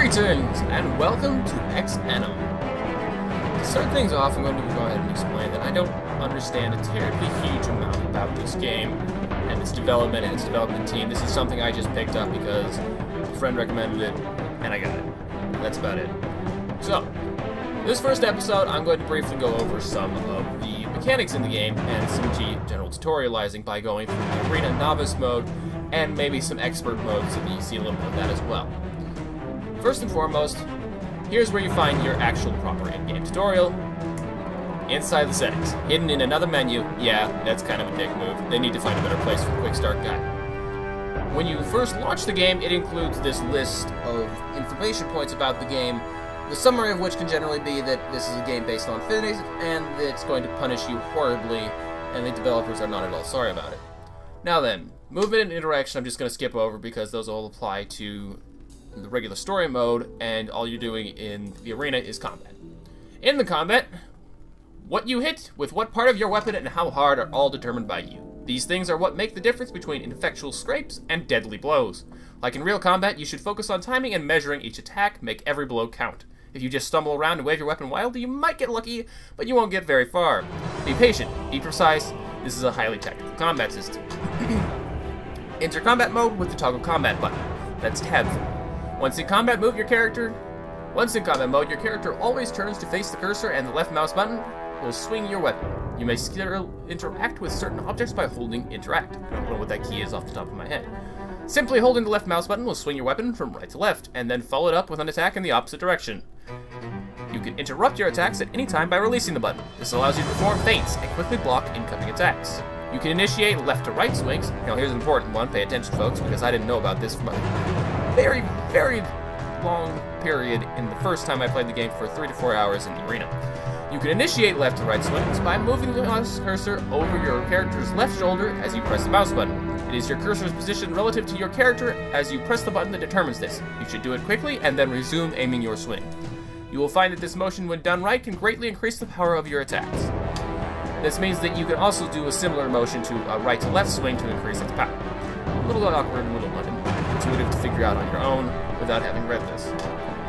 Greetings, and welcome to Exanima. To start things off, I'm going to go ahead and explain that I don't understand a terribly huge amount about this game and its development and its development team. This is something I just picked up because a friend recommended it, and I got it. That's about it. So, this first episode, I'm going to briefly go over some of the mechanics in the game and some general tutorializing by going through the Arena Novice mode and maybe some expert modes, so that you see a little bit of that as well. First and foremost, here's where you find your actual proper in-game tutorial. Inside the settings, hidden in another menu. Yeah, that's kind of a dick move. They need to find a better place for the quick start guide. When you first launch the game, it includes this list of information points about the game, the summary of which can generally be that this is a game based on physics and that it's going to punish you horribly, and the developers are not at all sorry about it. Now then, movement and interaction I'm just going to skip over because those all apply to the regular story mode, and all you're doing in the arena is combat. In the combat, what you hit with what part of your weapon and how hard are all determined by you. These things are what make the difference between ineffectual scrapes and deadly blows. Like in real combat, you should focus on timing and measuring each attack, make every blow count. If you just stumble around and wave your weapon wildly, you might get lucky, but you won't get very far. Be patient, be precise. This is a highly technical combat system. Enter combat mode with the toggle combat button. That's tab. Once in combat mode, your character always turns to face the cursor, and the left mouse button will swing your weapon. You may still interact with certain objects by holding interact. I don't know what that key is off the top of my head. Simply holding the left mouse button will swing your weapon from right to left, and then follow it up with an attack in the opposite direction. You can interrupt your attacks at any time by releasing the button. This allows you to perform feints and quickly block incoming attacks. You can initiate left to right swings. Now here's an important one, pay attention folks, because I didn't know about this from a very, very long period in the first time I played the game for 3 to 4 hours in the arena. You can initiate left to right swings by moving the mouse cursor over your character's left shoulder as you press the mouse button. It is your cursor's position relative to your character as you press the button that determines this. You should do it quickly and then resume aiming your swing. You will find that this motion, when done right, can greatly increase the power of your attacks. This means that you can also do a similar motion to a right to left swing to increase its power. A little awkward and a little intuitive to figure out on your own without having read this.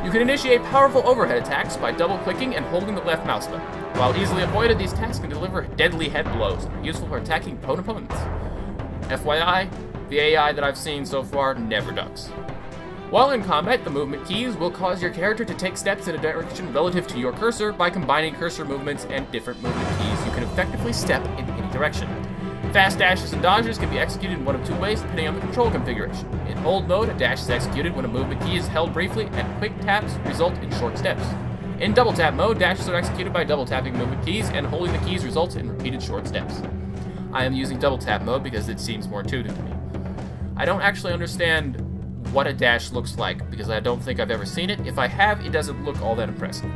You can initiate powerful overhead attacks by double-clicking and holding the left mouse button. While easily avoided, these attacks can deliver deadly head blows and are useful for attacking prone opponents. FYI, the AI that I've seen so far never ducks. While in combat, the movement keys will cause your character to take steps in a direction relative to your cursor. By combining cursor movements and different movement keys, you can effectively step in any direction. Fast dashes and dodges can be executed in one of two ways depending on the control configuration. In hold mode, a dash is executed when a movement key is held briefly, and quick taps result in short steps. In double tap mode, dashes are executed by double tapping movement keys, and holding the keys results in repeated short steps. I am using double tap mode because it seems more intuitive to me. I don't actually understand what a dash looks like because I don't think I've ever seen it. If I have, it doesn't look all that impressive.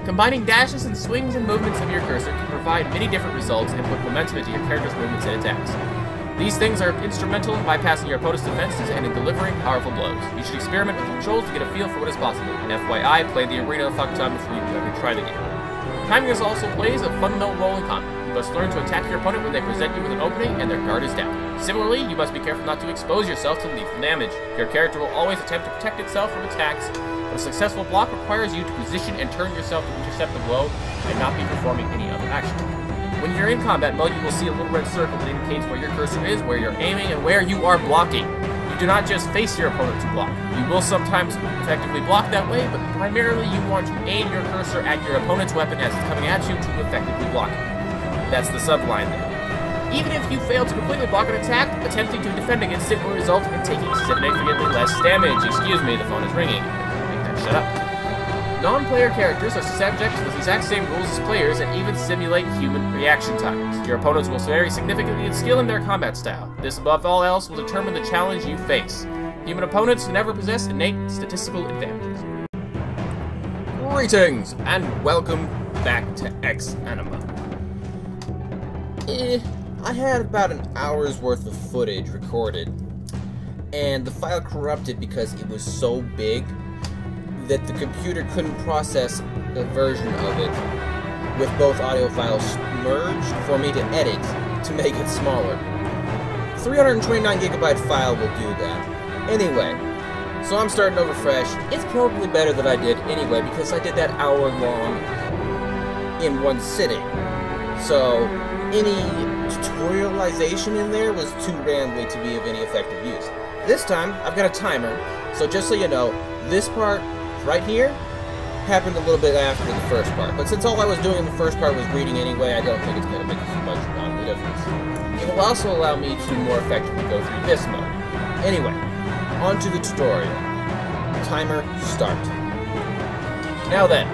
Combining dashes and swings and movements of your cursor can provide many different results and put momentum into your character's movements and attacks. These things are instrumental in bypassing your opponent's defenses and in delivering powerful blows. You should experiment with controls to get a feel for what is possible. And FYI, play the arena a fuck ton before you ever try the game. Timing also plays a fundamental role in combat. You must learn to attack your opponent when they present you with an opening and their guard is down. Similarly, you must be careful not to expose yourself to lethal damage. Your character will always attempt to protect itself from attacks, but a successful block requires you to position and turn yourself to intercept the blow and not be performing any other action. When you're in combat mode, you will see a little red circle that indicates where your cursor is, where you're aiming, and where you are blocking. You do not just face your opponent to block. You will sometimes effectively block that way, but primarily you want to aim your cursor at your opponent's weapon as it's coming at you to effectively block it. That's the subline there. Even if you fail to completely block an attack, attempting to defend against it will result in taking significantly less damage. Excuse me, the phone is ringing. Make that shut up. Non-player characters are subject to the exact same rules as players and even simulate human reaction times. Your opponents will vary significantly in skill in their combat style. This, above all else, will determine the challenge you face. Human opponents never possess innate statistical advantages. Greetings, and welcome back to Exanima. I had about an hour's worth of footage recorded, and the file corrupted because it was so big that the computer couldn't process a version of it with both audio files merged for me to edit to make it smaller. 329 gigabyte file will do that. Anyway, So I'm starting over fresh. It's probably better that I did anyway, because I did that hour long in one sitting. So any tutorialization in there was too rambly to be of any effective use. This time, I've got a timer, so just so you know, this part right here happened a little bit after the first part. But since all I was doing in the first part was reading anyway, I don't think it's going to make much of a difference. It will also allow me to more effectively go through this mode. Anyway, on to the tutorial. Timer start. Now then,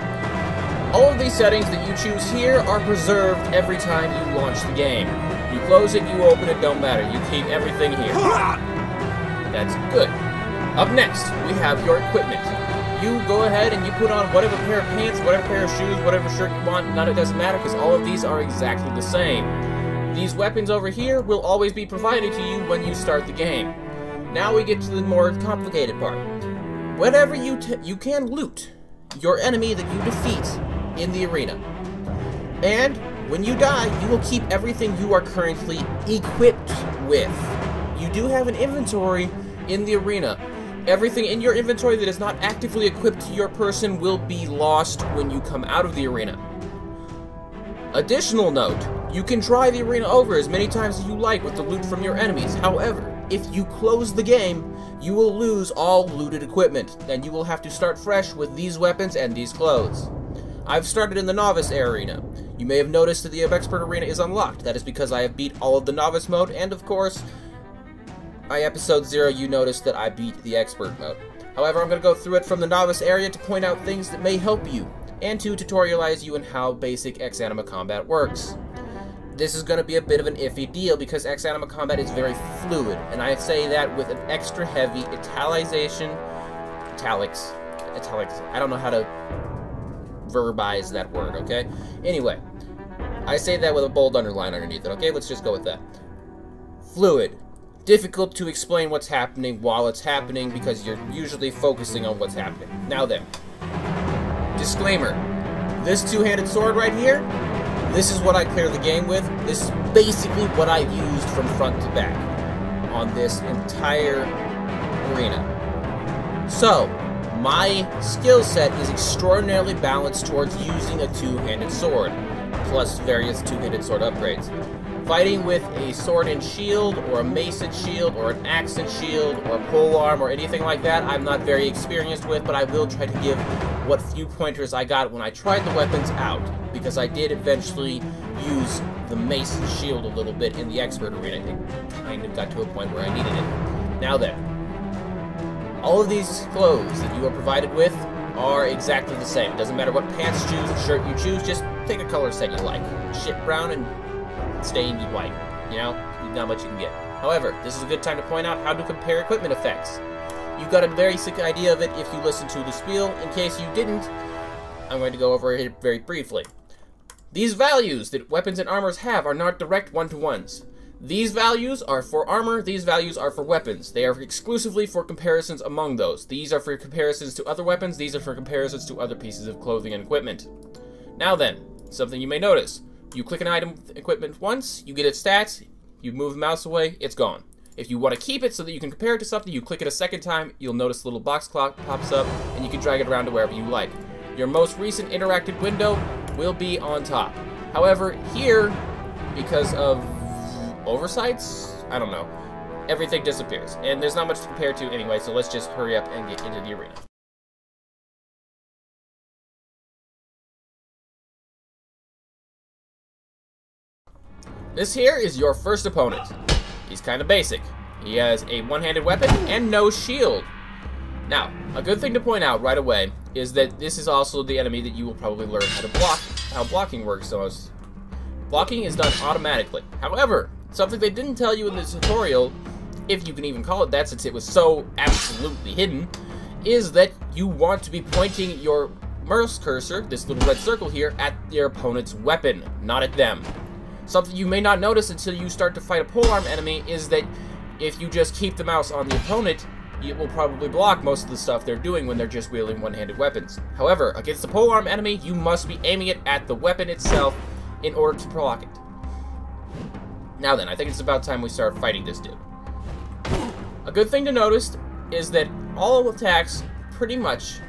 all of these settings that you choose here are preserved every time you launch the game. You close it, you open it, don't matter. You keep everything here. That's good. Up next, we have your equipment. You go ahead and you put on whatever pair of pants, whatever pair of shoes, whatever shirt you want. None of it doesn't matter because all of these are exactly the same. These weapons over here will always be provided to you when you start the game. Now we get to the more complicated part. Whenever you can loot your enemy that you defeat in the arena. And when you die, you will keep everything you are currently equipped with. You do have an inventory in the arena. Everything in your inventory that is not actively equipped to your person will be lost when you come out of the arena. Additional note, you can try the arena over as many times as you like with the loot from your enemies. However, if you close the game, you will lose all looted equipment, and you will have to start fresh with these weapons and these clothes. I've started in the Novice Arena. You may have noticed that the Expert Arena is unlocked. That is because I have beat all of the Novice mode, and of course, by episode 0 you noticed that I beat the Expert mode. However, I'm going to go through it from the Novice area to point out things that may help you, and to tutorialize you in how basic Exanima combat works. This is going to be a bit of an iffy deal because Exanima combat is very fluid, and I say that with an extra heavy italics, I don't know how to verbize that word, okay? Anyway, I say that with a bold underline underneath it, okay? Let's just go with that. Fluid. Difficult to explain what's happening while it's happening because you're usually focusing on what's happening. Now then, disclaimer. This two-handed sword right here, this is what I clear the game with. This is basically what I've used from front to back on this entire arena. So, my skill set is extraordinarily balanced towards using a two-handed sword, plus various two-handed sword upgrades. Fighting with a sword and shield, or a mace and shield, or an axe and shield, or a polearm, or anything like that, I'm not very experienced with, but I will try to give what few pointers I got when I tried the weapons out, because I did eventually use the mace and shield a little bit in the Expert Arena. It kind of got to a point where I needed it. Now then, all of these clothes that you are provided with are exactly the same. It doesn't matter what pants, shoes, or shirt you choose, just pick a color set you like. Shit brown and stained white. You know, not much you can get. However, this is a good time to point out how to compare equipment effects. You got a very sick idea of it if you listen to the spiel. In case you didn't, I'm going to go over it very briefly. These values that weapons and armors have are not direct one-to-ones. These values are for armor, these values are for weapons. They are exclusively for comparisons among those. These are for comparisons to other weapons, these are for comparisons to other pieces of clothing and equipment. Now then, something you may notice. You click an item equipment once, you get its stats, you move the mouse away, it's gone. If you want to keep it so that you can compare it to something, you click it a second time, you'll notice a little box clock pops up, and you can drag it around to wherever you like. Your most recent interactive window will be on top. However, here, because of oversights, I don't know, everything disappears. And there's not much to compare to anyway, so let's just hurry up and get into the arena. This here is your first opponent. He's kind of basic. He has a one-handed weapon and no shield. Now, a good thing to point out right away is that this is also the enemy that you will probably learn how to block, how blocking works. So blocking is done automatically. However, something they didn't tell you in the tutorial, if you can even call it that since it was so absolutely hidden, is that you want to be pointing your mouse cursor, this little red circle here, at your opponent's weapon, not at them. Something you may not notice until you start to fight a polearm enemy is that if you just keep the mouse on the opponent, it will probably block most of the stuff they're doing when they're just wielding one-handed weapons. However, against the polearm enemy, you must be aiming it at the weapon itself in order to block it. Now then, I think it's about time we start fighting this dude. A good thing to notice is that all attacks, pretty much,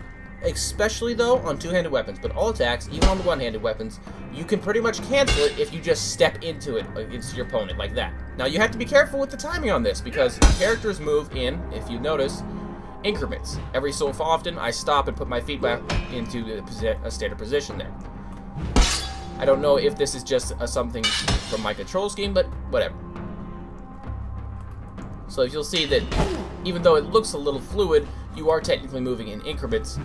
especially though on two-handed weapons, but all attacks, even on the one-handed weapons, you can pretty much cancel it if you just step into it against your opponent like that. Now you have to be careful with the timing on this because characters move in, if you notice, increments. Every so often I stop and put my feet back into a standard position there. I don't know if this is just something from my control scheme, but whatever. So you'll see that even though it looks a little fluid, you are technically moving in increments,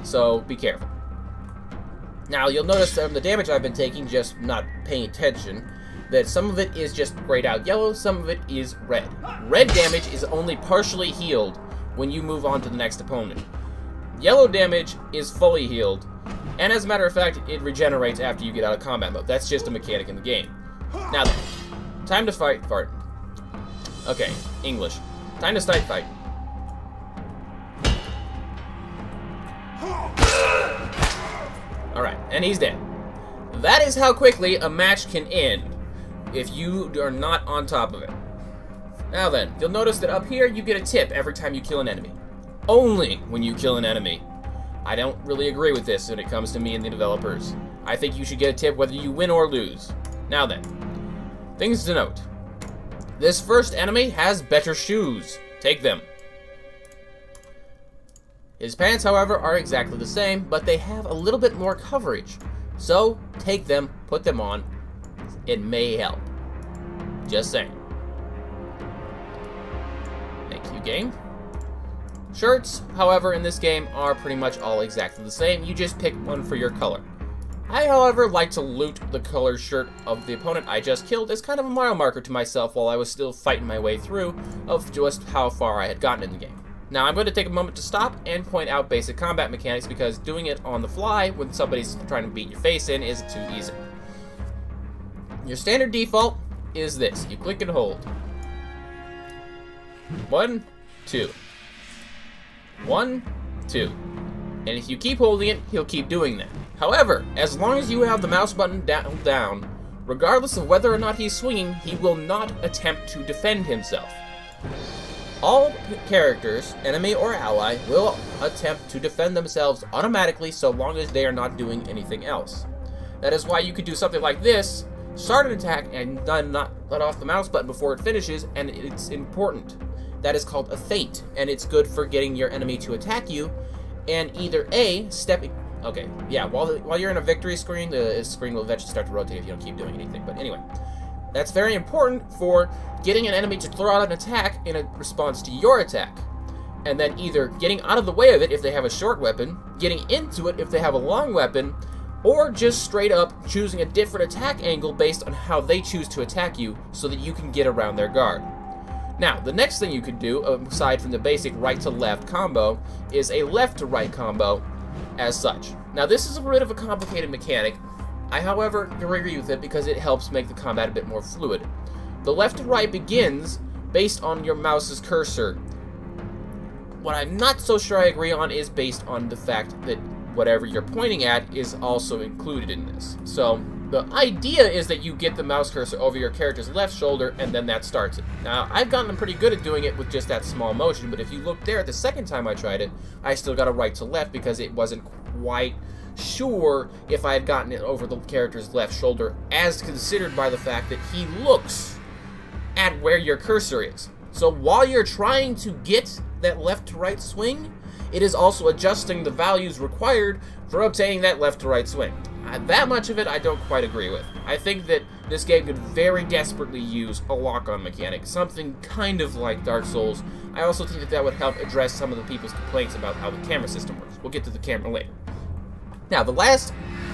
so be careful. Now you'll notice from the damage I've been taking, just not paying attention, that some of it is just grayed out yellow, some of it is red. Red damage is only partially healed when you move on to the next opponent. Yellow damage is fully healed, and as a matter of fact, it regenerates after you get out of combat mode. That's just a mechanic in the game. Now then, time to fight. Okay, English. Time to start fight. Alright, and he's dead. That is how quickly a match can end if you are not on top of it. Now then, you'll notice that up here you get a tip every time you kill an enemy. Only when you kill an enemy. I don't really agree with this when it comes to me and the developers. I think you should get a tip whether you win or lose. Now then, things to note. This first enemy has better shoes. Take them. His pants, however, are exactly the same, but they have a little bit more coverage. So, take them, put them on. It may help. Just saying. Thank you, game. Shirts, however, in this game are pretty much all exactly the same. You just pick one for your color. I, however, like to loot the color shirt of the opponent I just killed as kind of a mile marker to myself while I was still fighting my way through of just how far I had gotten in the game. Now, I'm going to take a moment to stop and point out basic combat mechanics because doing it on the fly when somebody's trying to beat your face in is too easy. Your standard default is this. You click and hold. 1, 2. 1, 2. And if you keep holding it, he'll keep doing that. However, as long as you have the mouse button down, regardless of whether or not he's swinging, he will not attempt to defend himself. All characters, enemy or ally, will attempt to defend themselves automatically so long as they are not doing anything else. That is why you could do something like this, start an attack and then not let off the mouse button before it finishes, and it's important. That is called a feint, and it's good for getting your enemy to attack you, and either A, stepping... Okay, yeah, while you're in a victory screen, the screen will eventually start to rotate if you don't keep doing anything, but anyway. That's very important for getting an enemy to throw out an attack in a response to your attack. And then either getting out of the way of it if they have a short weapon, getting into it if they have a long weapon, or just straight up choosing a different attack angle based on how they choose to attack you so that you can get around their guard. Now, the next thing you could do, aside from the basic right to left combo, is a left to right combo as such. Now, this is a bit of a complicated mechanic. I, however, agree with it because it helps make the combat a bit more fluid. The left to right begins based on your mouse's cursor. What I'm not so sure I agree on is based on the fact that whatever you're pointing at is also included in this. So, the idea is that you get the mouse cursor over your character's left shoulder and then that starts it. Now, I've gotten pretty good at doing it with just that small motion, but if you look there, the second time I tried it, I still got a right to left because it wasn't quite sure if I had gotten it over the character's left shoulder, as considered by the fact that he looks at where your cursor is. So while you're trying to get that left to right swing, it is also adjusting the values required for obtaining that left to right swing. That much of it I don't quite agree with. I think that this game could very desperately use a lock-on mechanic, something kind of like Dark Souls. I also think that that would help address some of the people's complaints about how the camera system works. We'll get to the camera later. Now, the last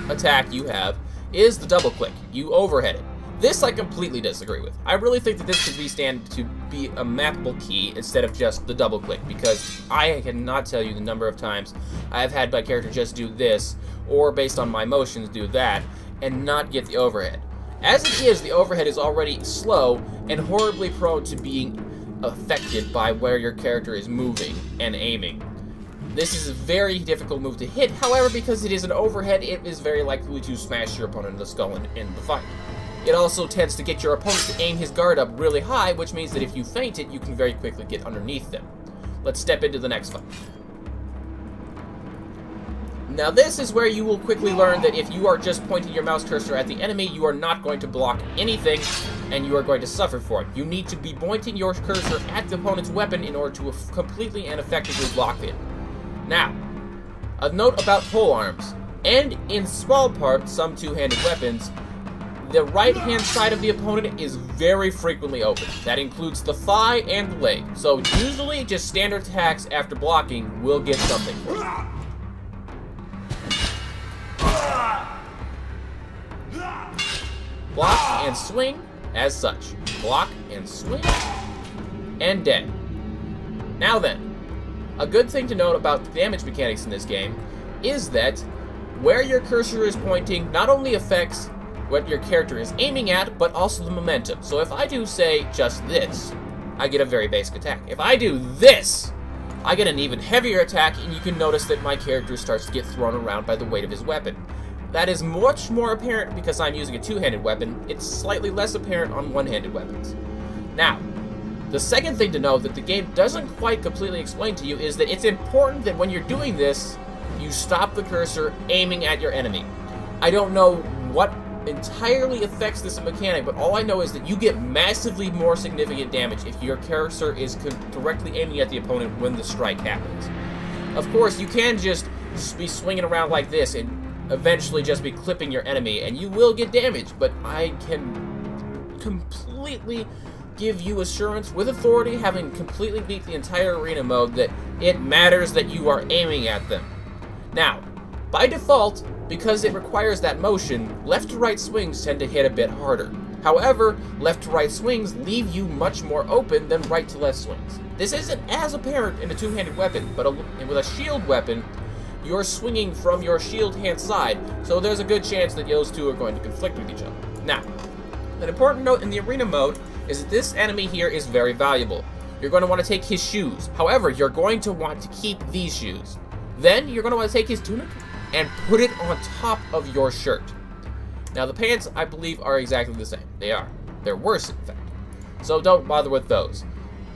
attack you have is the double click. You overhead it. This I completely disagree with. I really think that this could be stand to be a mappable key instead of just the double click, because I cannot tell you the number of times I've had my character just do this, or based on my motions do that, and not get the overhead. As it is, the overhead is already slow and horribly prone to being affected by where your character is moving and aiming. This is a very difficult move to hit, however, because it is an overhead, it is very likely to smash your opponent in the skull in the fight. It also tends to get your opponent to aim his guard up really high, which means that if you feint it, you can very quickly get underneath them. let's step into the next fight. Now this is where you will quickly learn that if you are just pointing your mouse cursor at the enemy, you are not going to block anything, and you are going to suffer for it. You need to be pointing your cursor at the opponent's weapon in order to completely and effectively block it. Now, a note about pole arms, and in small part, some two-handed weapons, the right-hand side of the opponent is very frequently open. That includes the thigh and the leg. So usually just standard attacks after blocking will get something for you. Block and swing as such. Block and swing and dead. Now then, a good thing to note about the damage mechanics in this game is that where your cursor is pointing not only affects what your character is aiming at, but also the momentum. So if I do, say, just this, I get a very basic attack. If I do this, I get an even heavier attack, and you can notice that my character starts to get thrown around by the weight of his weapon. That is much more apparent because I'm using a two-handed weapon. It's slightly less apparent on one-handed weapons. Now, the second thing to know that the game doesn't quite completely explain to you is that it's important that when you're doing this, you stop the cursor aiming at your enemy. I don't know what entirely affects this mechanic, but all I know is that you get massively more significant damage if your cursor is directly aiming at the opponent when the strike happens. Of course, you can just be swinging around like this and eventually just be clipping your enemy, and you will get damaged, but I can completely give you assurance with authority, having completely beat the entire arena mode, that it matters that you are aiming at them. Now, by default, because it requires that motion, left to right swings tend to hit a bit harder. However, left to right swings leave you much more open than right to left swings. This isn't as apparent in a two-handed weapon, but with a shield weapon, you're swinging from your shield hand side, so there's a good chance that those two are going to conflict with each other. Now, an important note in the arena mode is that this enemy here is very valuable. You're going to want to take his shoes. However, you're going to want to keep these shoes. Then, you're going to want to take his tunic and put it on top of your shirt. Now, the pants, I believe, are exactly the same. They are. They're worse, in fact. So don't bother with those.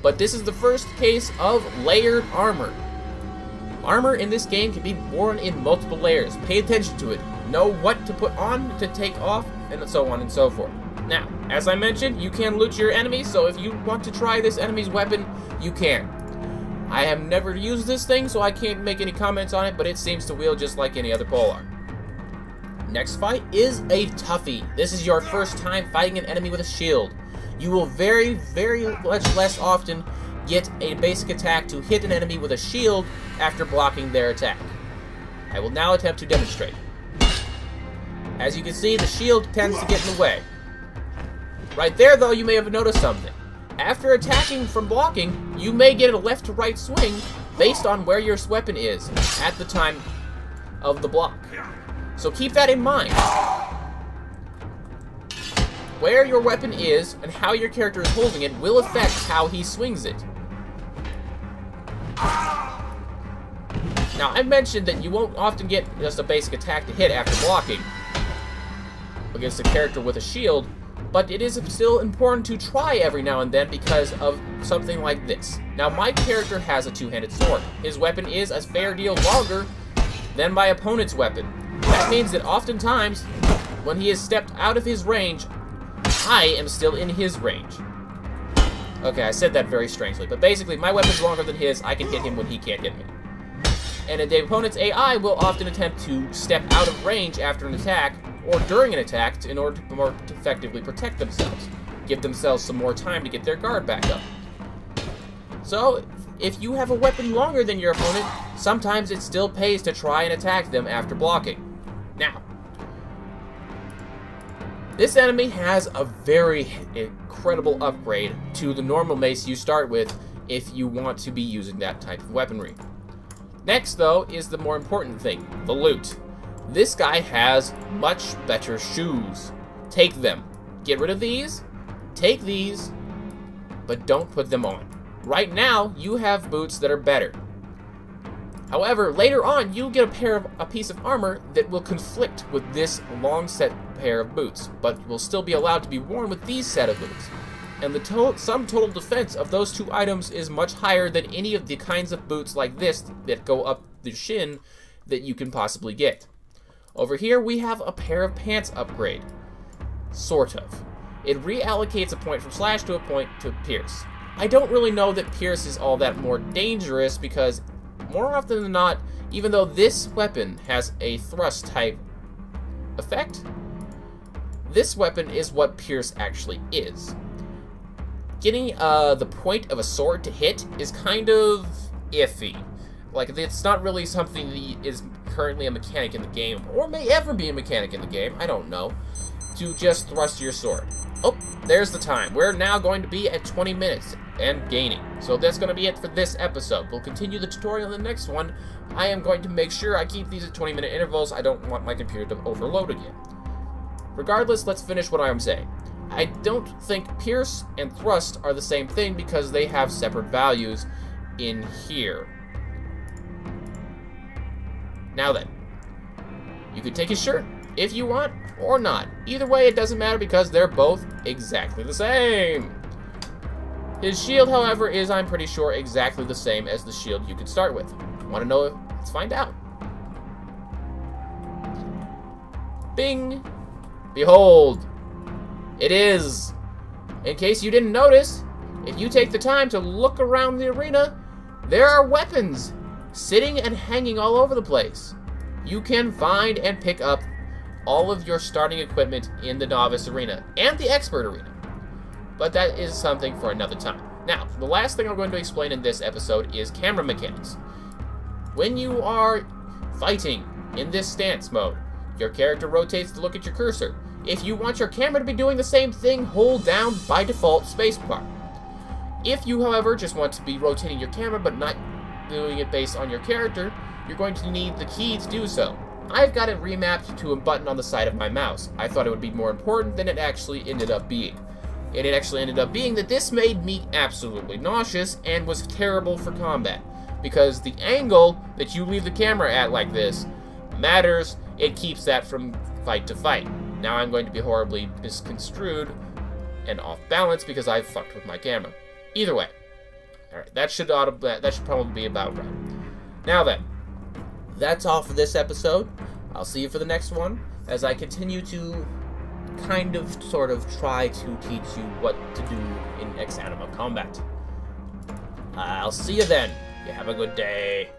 But this is the first case of layered armor. Armor in this game can be worn in multiple layers. Pay attention to it. Know what to put on, to take off, and so on and so forth. Now, as I mentioned, you can loot your enemies, so if you want to try this enemy's weapon, you can. I have never used this thing, so I can't make any comments on it, but it seems to wield just like any other polearm. Next fight is a toughie. This is your first time fighting an enemy with a shield. You will very, very much less often get a basic attack to hit an enemy with a shield after blocking their attack. I will now attempt to demonstrate. As you can see, the shield tends to get in the way. Right there, though, you may have noticed something. After attacking from blocking, you may get a left to right swing based on where your weapon is at the time of the block. So keep that in mind. Where your weapon is and how your character is holding it will affect how he swings it. Now, I mentioned that you won't often get just a basic attack to hit after blocking against a character with a shield, but it is still important to try every now and then because of something like this. Now, my character has a two-handed sword. His weapon is a fair deal longer than my opponent's weapon. That means that oftentimes, when he has stepped out of his range, I am still in his range. Okay, I said that very strangely, but basically, my weapon's longer than his. I can hit him when he can't hit me. And the opponent's AI will often attempt to step out of range after an attack, or during an attack, in order to more effectively protect themselves. Give themselves some more time to get their guard back up. So, if you have a weapon longer than your opponent, sometimes it still pays to try and attack them after blocking. Now, this enemy has a very incredible upgrade to the normal mace you start with if you want to be using that type of weaponry. Next, though, is the more important thing, the loot. This guy has much better shoes. Take them. Get rid of these, take these, but don't put them on. Right now, you have boots that are better. However, later on, you'll get a piece of armor that will conflict with this long set pair of boots, but will still be allowed to be worn with these set of boots. and the sum total defense of those two items is much higher than any of the kinds of boots like this that go up the shin that you can possibly get. Over here, we have a pair of pants upgrade. Sort of. It reallocates a point from Slash to a point to Pierce. I don't really know that Pierce is all that more dangerous because, more often than not, even though this weapon has a thrust type effect, this weapon is what Pierce actually is. Getting the point of a sword to hit is kind of iffy. Like, it's not really something that is currently a mechanic in the game, or may ever be a mechanic in the game, I don't know, to just thrust your sword. Oh, there's the time. We're now going to be at 20 minutes and gaining. So that's going to be it for this episode. We'll continue the tutorial in the next one. I am going to make sure I keep these at 20-minute intervals. I don't want my computer to overload again. Regardless, let's finish what I'm saying. I don't think Pierce and Thrust are the same thing because they have separate values in here. Now then, you could take his shirt if you want or not. Either way, it doesn't matter because they're both exactly the same. His shield, however, is, I'm pretty sure, exactly the same as the shield you could start with. Want to know? Let's find out. Bing! Behold! It is! In case you didn't notice, if you take the time to look around the arena, there are weapons sitting and hanging all over the place. You can find and pick up all of your starting equipment in the Novice Arena and the Expert Arena. But that is something for another time. Now, the last thing I'm going to explain in this episode is camera mechanics. When you are fighting in this stance mode, your character rotates to look at your cursor. If you want your camera to be doing the same thing, hold down by default spacebar. If you, however, just want to be rotating your camera but not doing it based on your character, you're going to need the key to do so. I've got it remapped to a button on the side of my mouse. I thought it would be more important than it actually ended up being. And it actually ended up being that this made me absolutely nauseous and was terrible for combat. Because the angle that you leave the camera at like this matters. It keeps that from fight to fight. Now I'm going to be horribly misconstrued and off balance because I've fucked with my camera. Either way. Alright, that should probably be about right. Now then, that's all for this episode. I'll see you for the next one as I continue to sort of try to teach you what to do in Exanima combat. I'll see you then. You have a good day.